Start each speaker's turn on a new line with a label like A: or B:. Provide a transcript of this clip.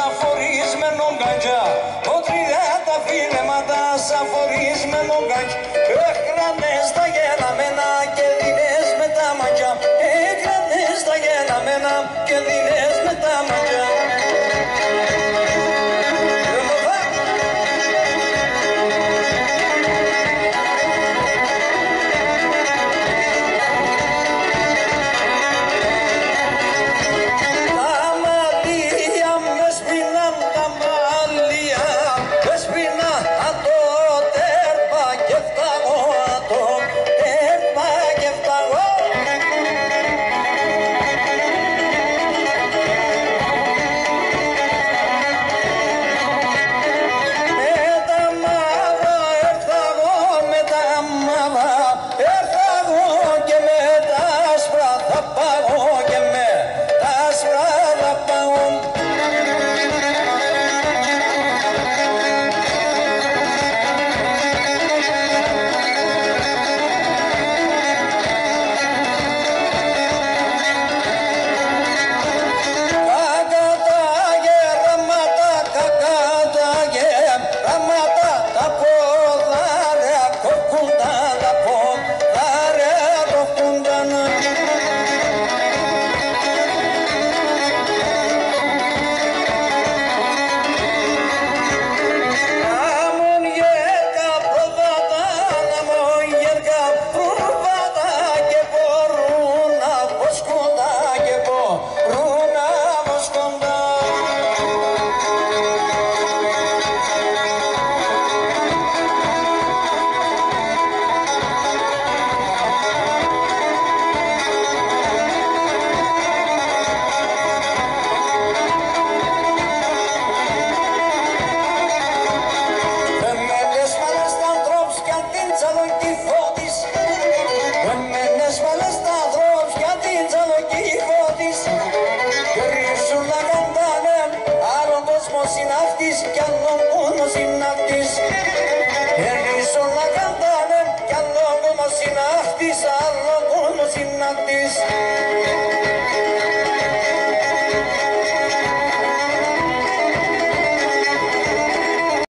A: αφορισμένο γκαντζά. Ότριδα τα φιλέματα αφορισμένο γκαντζά. Έκρανες τα γελαμένα και δίνες με τα μαντζά. Έκρανες τα γελαμένα και δίνες με τα μαντζά. Συναυτής κι άλλον κόσμο συναυτής. Εμείς όλα καντάνε κι άλλον κόσμο συναυτής, άλλον κόσμο συναυτής.